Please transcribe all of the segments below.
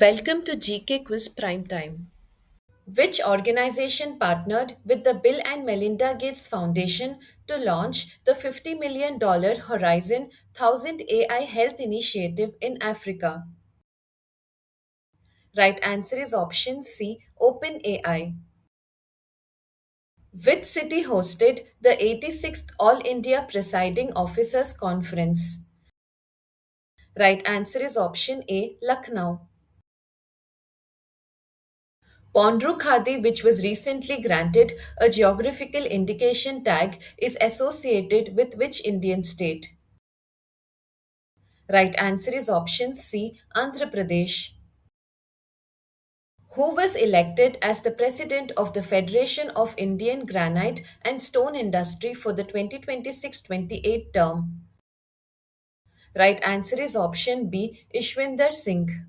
Welcome to GK Quiz Prime Time. Which organization partnered with the Bill and Melinda Gates Foundation to launch the $50 million Horizon 1000 AI Health Initiative in Africa? Right answer is option C, OpenAI. Which city hosted the 86th All India Presiding Officers Conference? Right answer is option A, Lucknow. Pondru Khadi, which was recently granted a geographical indication tag, is associated with which Indian state? Right answer is option C, Andhra Pradesh. Who was elected as the president of the Federation of Indian Granite and Stone Industry for the 2026-28 term? Right answer is option B, Ishwinder Singh.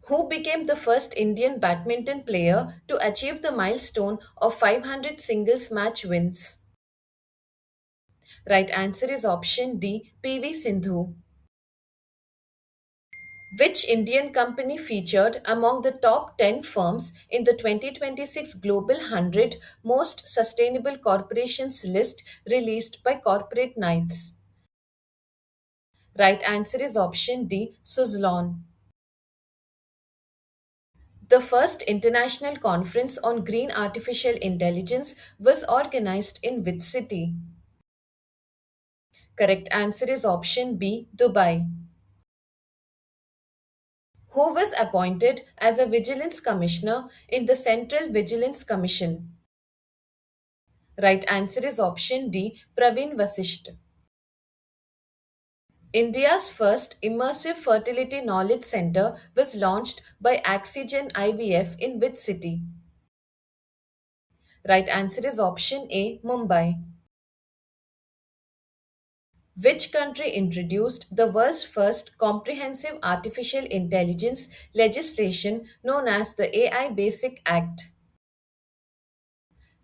Who became the first Indian badminton player to achieve the milestone of 500 singles match wins? Right answer is option D, PV Sindhu. Which Indian company featured among the top 10 firms in the 2026 Global 100 Most Sustainable Corporations list released by Corporate Knights? Right answer is option D, Suzlon. The first international conference on green artificial intelligence was organized in which city? Correct answer is option B, Dubai. Who was appointed as a Vigilance Commissioner in the Central Vigilance Commission? Right answer is option D, Praveen Vasisht. India's first immersive fertility knowledge center was launched by Oxygen IVF in which city? Right answer is option A, Mumbai. Which country introduced the world's first comprehensive artificial intelligence legislation known as the AI Basic Act?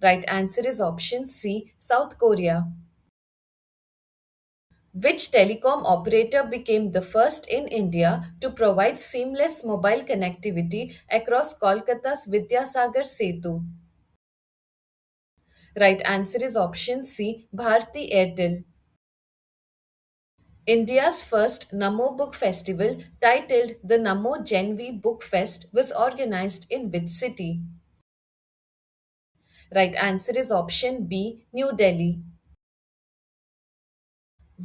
Right answer is option C, South Korea. Which telecom operator became the first in India to provide seamless mobile connectivity across Kolkata's Vidyasagar Setu? Right answer is option C, Bharti Airtel. India's first Namo Book Festival, titled the Namo Gen V Book Fest, was organized in which city? Right answer is option B, New Delhi.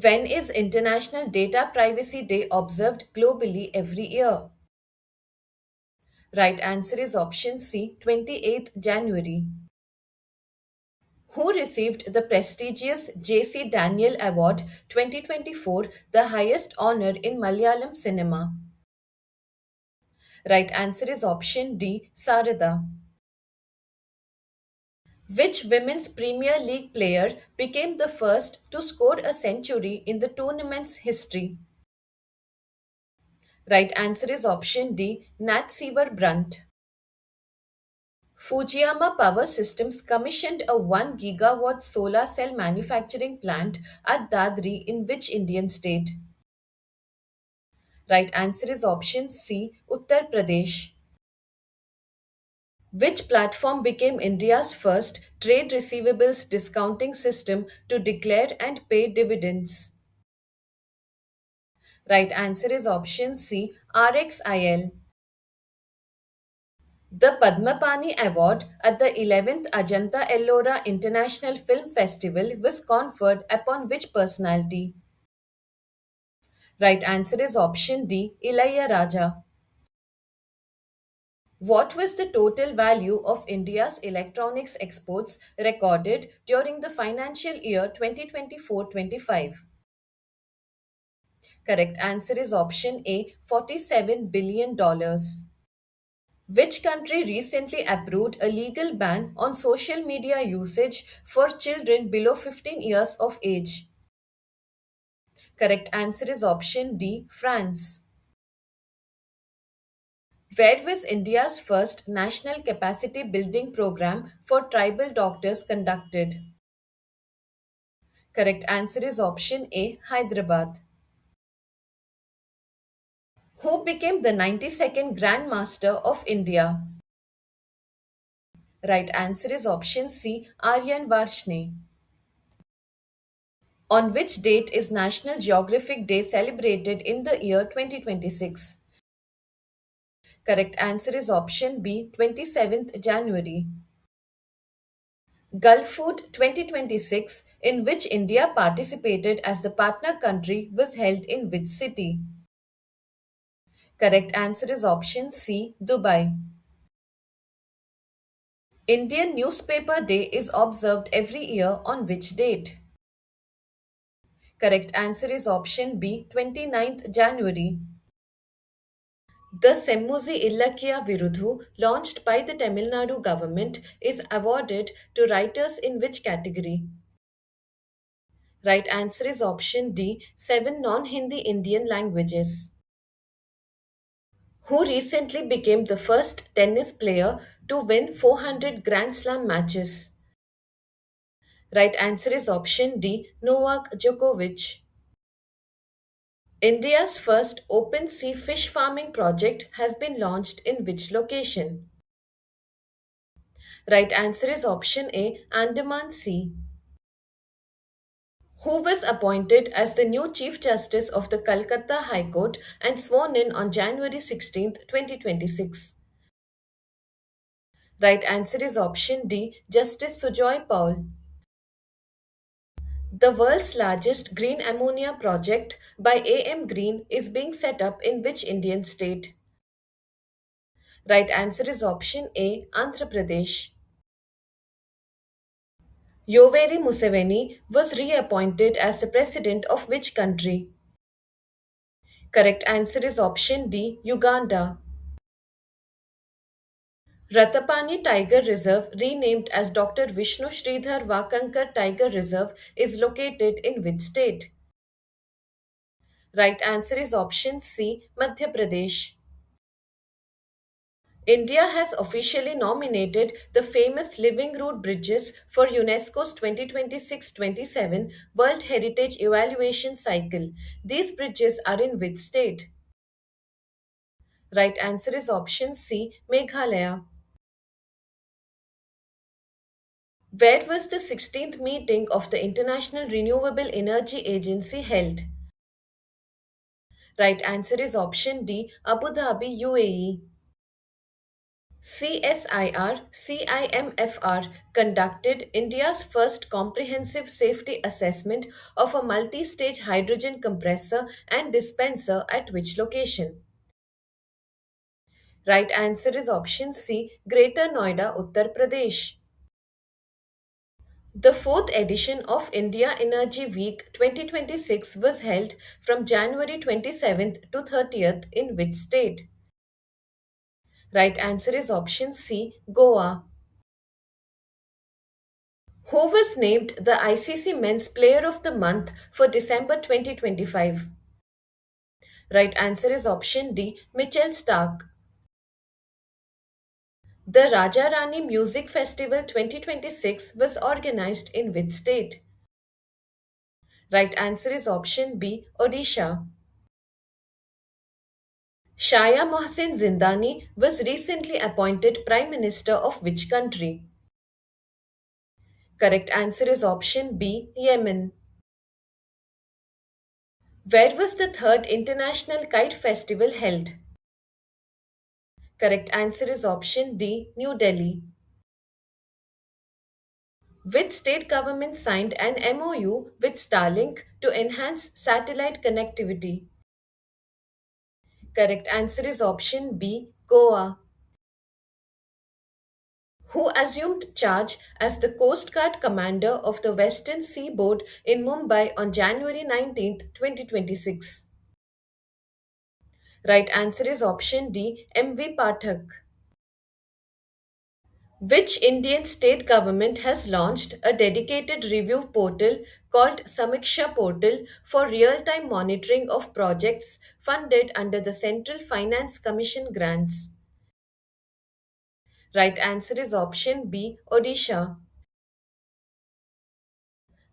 When is International Data Privacy Day observed globally every year? Right answer is option C, 28th January. Who received the prestigious J.C. Daniel Award 2024, the highest honor in Malayalam cinema? Right answer is option D, Sarada. Which Women's Premier League player became the first to score a century in the tournament's history? Right answer is option D, Nat Seaver Brunt. Fujiyama Power Systems commissioned a 1 gigawatt solar cell manufacturing plant at Dadri in which Indian state? Right answer is option C, Uttar Pradesh. Which platform became India's first trade receivables discounting system to declare and pay dividends? Right answer is option C, RXIL. The Padmapani Award at the 11th Ajanta Ellora International Film Festival was conferred upon which personality? Right answer is option D, Ilayya Raja. What was the total value of India's electronics exports recorded during the financial year 2024-25? Correct answer is option A, $47 billion. Which country recently approved a legal ban on social media usage for children below 15 years of age? Correct answer is option D, France. Where was India's first national capacity building program for tribal doctors conducted? Correct answer is option A, Hyderabad. Who became the 92nd Grandmaster of India? Right answer is option C, Aryan Varshney. On which date is National Geographic Day celebrated in the year 2026? Correct answer is option B, 27th January. Gulf Food 2026, in which India participated as the partner country, was held in which city? Correct answer is option C, Dubai. Indian Newspaper Day is observed every year on which date? Correct answer is option B, 29th January. The Semmuzi Illakkiya Virudhu, launched by the Tamil Nadu government, is awarded to writers in which category? Right answer is option D, 7 non Hindi Indian languages. Who recently became the first tennis player to win 400 Grand Slam matches? Right answer is option D, Novak Djokovic. India's first open sea fish farming project has been launched in which location? Right answer is option A, Andaman Sea. Who was appointed as the new Chief Justice of the Calcutta High Court and sworn in on January 16, 2026? Right answer is option D, Justice Sujoy Paul. The world's largest green ammonia project by AM Green is being set up in which Indian state? Right answer is option A, Andhra Pradesh. Yoweri Museveni was reappointed as the president of which country? Correct answer is option D, Uganda. Ratapani Tiger Reserve, renamed as Dr. Vishnu Sridhar Vakankar Tiger Reserve, is located in which state? Right answer is option C, Madhya Pradesh. India has officially nominated the famous Living Root Bridges for UNESCO's 2026-27 World Heritage Evaluation Cycle. These bridges are in which state? Right answer is option C, Meghalaya. Where was the 16th meeting of the International Renewable Energy Agency held? Right answer is option D, Abu Dhabi, UAE. CSIR CIMFR conducted India's first comprehensive safety assessment of a multi stage hydrogen compressor and dispenser at which location? Right answer is option C, Greater Noida, Uttar Pradesh. The fourth edition of India Energy Week 2026 was held from January 27th to 30th in which state? Right answer is option C, Goa. Who was named the ICC Men's Player of the Month for December 2025? Right answer is option D, Mitchell Stark. The Raja Rani Music Festival 2026 was organized in which state? Right answer is option B, Odisha. Shaya Mohsin Zindani was recently appointed Prime Minister of which country? Correct answer is option B, Yemen. Where was the third International Kite Festival held? Correct answer is option D, New Delhi. Which state government signed an MOU with Starlink to enhance satellite connectivity? Correct answer is option B, Goa. Who assumed charge as the Coast Guard commander of the Western Seaboard in Mumbai on January 19th, 2026? Right answer is option D, MV Pathak. Which Indian state government has launched a dedicated review portal called Samiksha Portal for real time monitoring of projects funded under the Central Finance Commission grants? Right answer is option B, Odisha.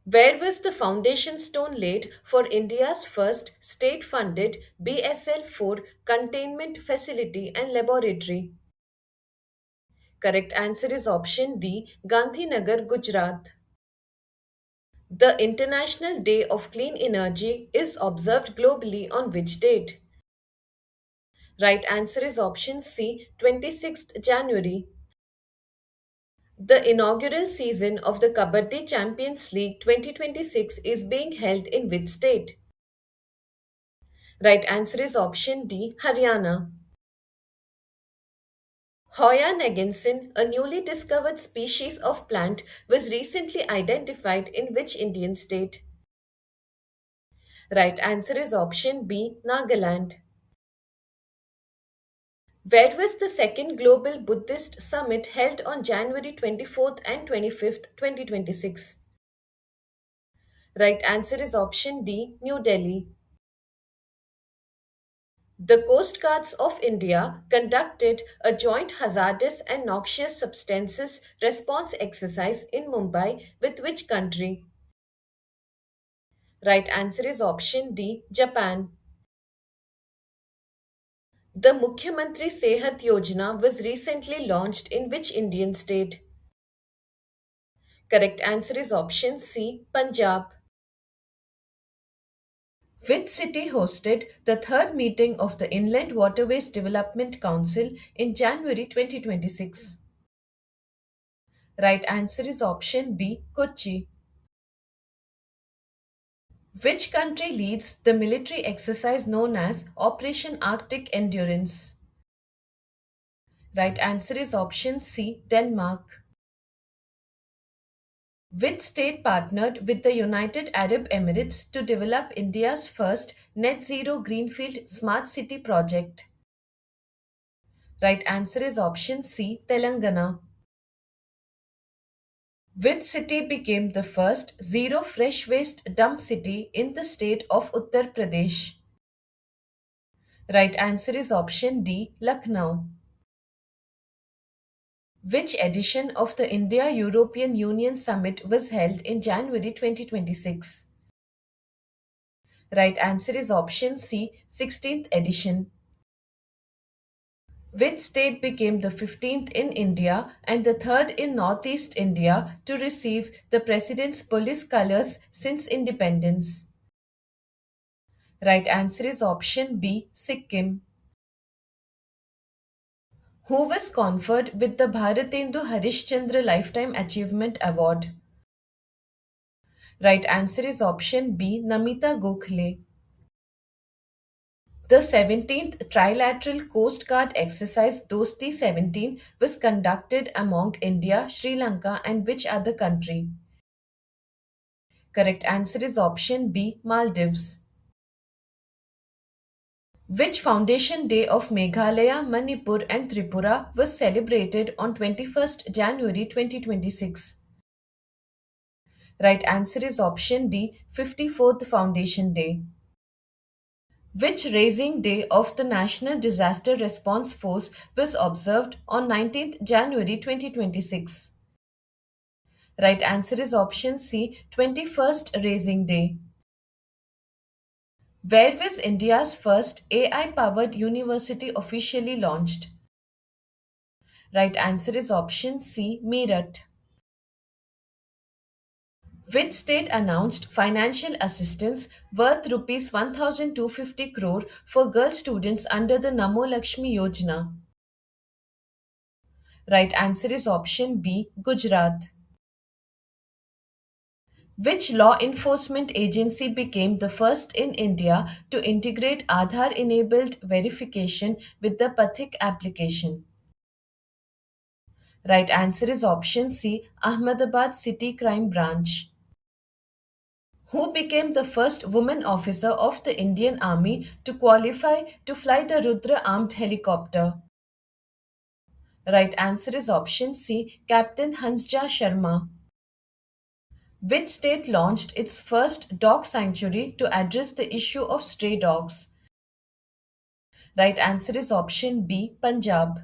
Where was the foundation stone laid for India's first state funded BSL 4 containment facility and laboratory? Correct answer is option D, Gandhinagar, Gujarat. The International Day of Clean Energy is observed globally on which date? Right answer is option C, 26th January. The inaugural season of the Kabaddi Champions League 2026 is being held in which state? Right answer is option D, Haryana. Hoya naginsin, a newly discovered species of plant, was recently identified in which Indian state? Right answer is option B, Nagaland. Where was the second Global Buddhist Summit held on January 24th and 25th, 2026? Right answer is option D, New Delhi. The Coast Guards of India conducted a joint hazardous and noxious substances response exercise in Mumbai with which country? Right answer is option D, Japan. The Mukhyamantri Sehat Yojana was recently launched in which Indian state? Correct answer is option C, Punjab. Which city hosted the third meeting of the Inland Waterways Development Council in January 2026? Right answer is option B, Kochi. Which country leads the military exercise known as Operation Arctic Endurance? Right answer is option C, Denmark. Which state partnered with the United Arab Emirates to develop India's first net zero greenfield smart city project? Right answer is option C, Telangana. Which city became the first zero fresh waste dump city in the state of Uttar Pradesh? Right answer is option D, Lucknow. Which edition of the India European Union Summit was held in January 2026? Right answer is option C, 16th edition. Which state became the 15th in India and the third in Northeast India to receive the President's police colours since independence? Right answer is option B, Sikkim. Who was conferred with the Bharatendu Harishchandra Lifetime Achievement Award? Right answer is option B, Namita Gokhale. The 17th Trilateral Coast Guard exercise Dosti 17 was conducted among India, Sri Lanka, and which other country? Correct answer is option B, Maldives. Which foundation day of Meghalaya, Manipur, and Tripura was celebrated on 21st January 2026? Right answer is option D, 54th Foundation Day. Which raising day of the National Disaster Response Force was observed on 19th January 2026? Right answer is option C, 21st Raising Day. Where was India's first AI powered university officially launched? Right answer is option C, Meerut. Which state announced financial assistance worth rupees 1250 crore for girl students under the Namo Lakshmi Yojana? Right answer is option B, Gujarat. Which law enforcement agency became the first in India to integrate Aadhaar enabled verification with the Pathik application? Right answer is option C, Ahmedabad City Crime Branch. Who became the first woman officer of the Indian Army to qualify to fly the Rudra armed helicopter? Right answer is option C, Captain Hansja Sharma. Which state launched its first dog sanctuary to address the issue of stray dogs? Right answer is option B, Punjab.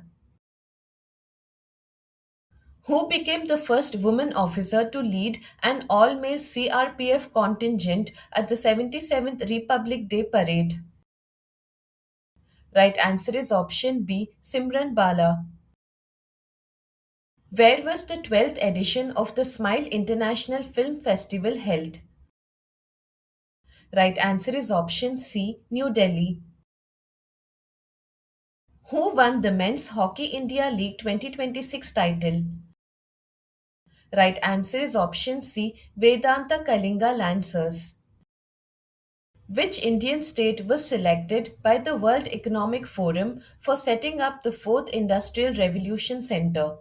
Who became the first woman officer to lead an all male CRPF contingent at the 77th Republic Day Parade? Right answer is option B, Simran Bala. Where was the 12th edition of the Smile International Film Festival held? Right answer is option C, New Delhi. Who won the Men's Hockey India League 2026 title? Right answer is option C, Vedanta Kalinga Lancers. Which Indian state was selected by the World Economic Forum for setting up the Fourth Industrial Revolution Center?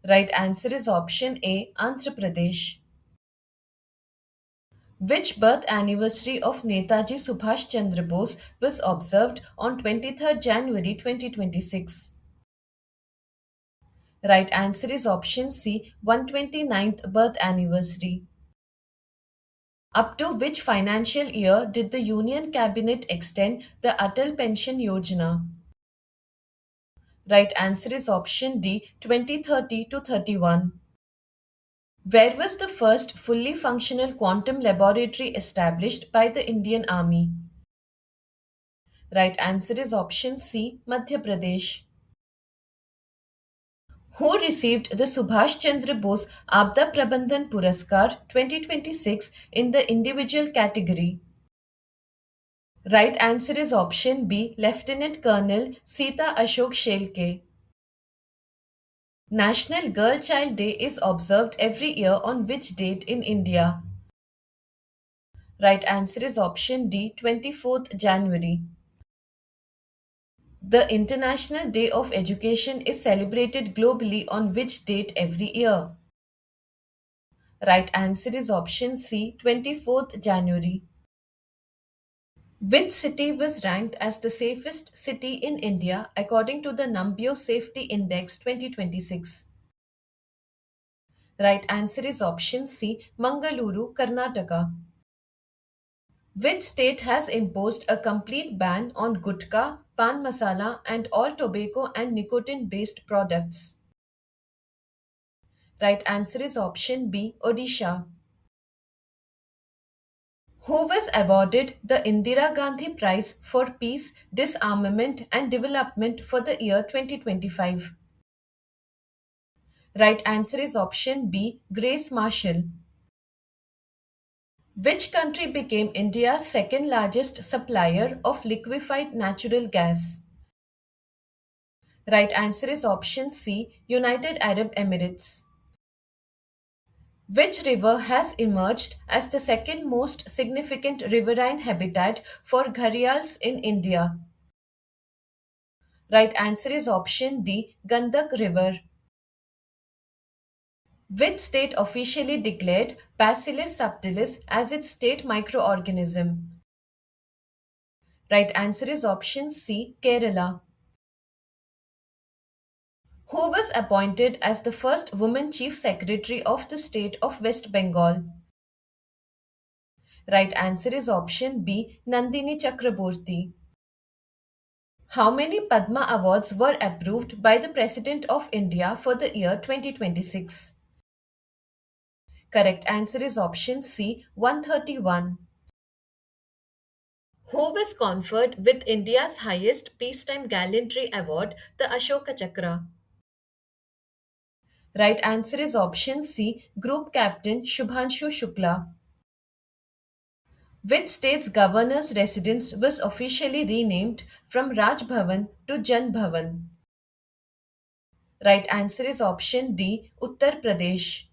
Right answer is option A, Andhra Pradesh. Which birth anniversary of Netaji Subhash Chandra Bose was observed on 23rd January 2026? Right answer is option C, 129th birth anniversary. Up to which financial year did the Union Cabinet extend the Atal Pension Yojana? Right answer is option D, 2030 to 31. Where was the first fully functional quantum laboratory established by the Indian Army? Right answer is option C, Madhya Pradesh. Who received the Subhash Chandra Bose Abda Prabandhan Puraskar 2026 in the individual category? Right answer is option B, Lieutenant Colonel Sita Ashok Shelke. National Girl Child Day is observed every year on which date in India? Right answer is option D, 24th January. The International Day of Education is celebrated globally on which date every year? Right answer is option C, 24th January. Which city was ranked as the safest city in India according to the Numbeo Safety Index 2026? Right answer is option C, Mangaluru, Karnataka. Which state has imposed a complete ban on gutka, pan masala, and all tobacco and nicotine based products? Right answer is option B, Odisha. Who was awarded the Indira Gandhi Prize for Peace, Disarmament and Development for the year 2025? Right answer is option B, Grace Marshall. Which country became India's second largest supplier of liquefied natural gas? Right answer is option C, United Arab Emirates. Which river has emerged as the second most significant riverine habitat for gharials in India? Right answer is option D, Gandak River. Which state officially declared Bacillus subtilis as its state microorganism? Right answer is option C, Kerala. Who was appointed as the first woman chief secretary of the state of West Bengal? Right answer is option B, Nandini Chakraborty. How many Padma Awards were approved by the President of India for the year 2026? Correct answer is option C, 131. Who was conferred with India's highest peacetime gallantry award, the Ashoka Chakra? Right answer is option C, Group Captain Shubhanshu Shukla. Which state's governor's residence was officially renamed from Raj Bhavan to Jan Bhavan? Right answer is option D, Uttar Pradesh.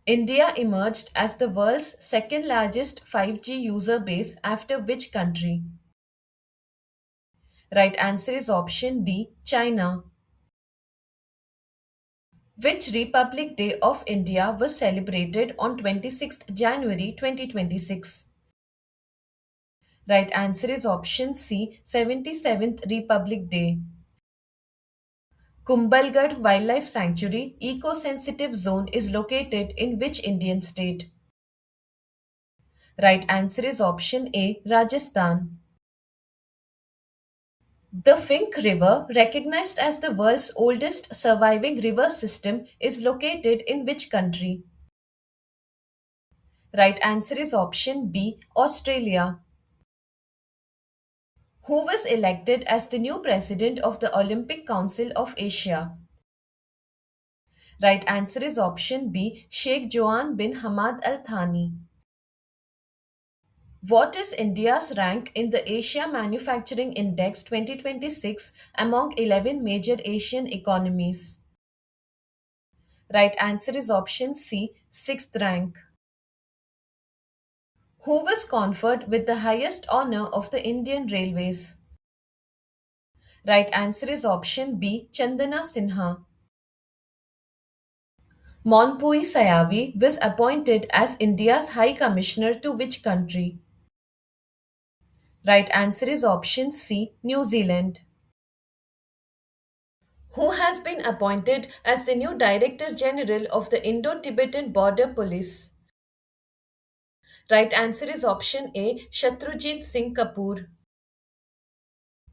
India emerged as the world's second largest 5G user base after which country? Right answer is option D, China. Which Republic Day of India was celebrated on 26th January 2026? Right answer is option C, 77th Republic Day. Kumbhalgarh Wildlife Sanctuary Eco-Sensitive Zone is located in which Indian state? Right answer is option A, Rajasthan. The Fink River, recognized as the world's oldest surviving river system, is located in which country? Right answer is option B, Australia. Who was elected as the new president of the Olympic Council of Asia? Right answer is option B, Sheikh Joan bin Hamad Al Thani. What is India's rank in the Asia Manufacturing Index 2026 among 11 major Asian economies? Right answer is option C, sixth rank. Who was conferred with the highest honor of the Indian Railways? Right answer is option B, Chandana Sinha. Monpui Sayavi was appointed as India's High Commissioner to which country? Right answer is option C, New Zealand. Who has been appointed as the new Director General of the Indo Tibetan Border Police? Right answer is option A, Shatrujit Singh Kapoor.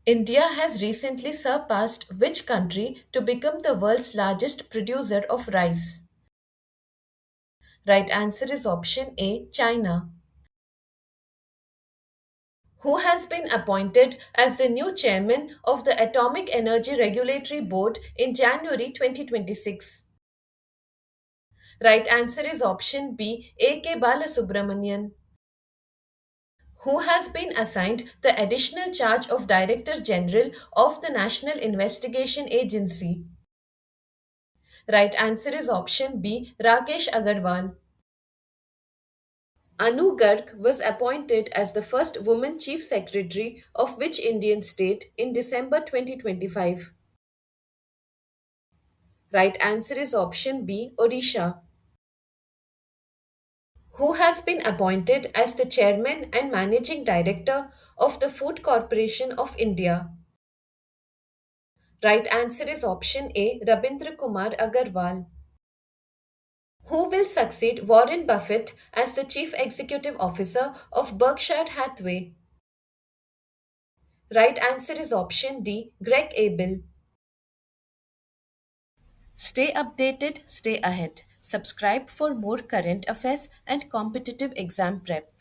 India has recently surpassed which country to become the world's largest producer of rice? Right answer is option A, China. Who has been appointed as the new chairman of the Atomic Energy Regulatory Board in January 2026? Right answer is option B, A.K. Balasubramanian. Who has been assigned the additional charge of Director General of the National Investigation Agency? Right answer is option B, Rakesh Agarwal. Anu Garg was appointed as the first woman chief secretary of which Indian state in December 2025? Right answer is option B, Odisha. Who has been appointed as the chairman and managing director of the Food Corporation of India? Right answer is option A, Rabindra Kumar Agarwal. Who will succeed Warren Buffett as the chief executive officer of Berkshire Hathaway? Right answer is option D, Greg Abel. Stay updated, stay ahead. Subscribe for more current affairs and competitive exam prep.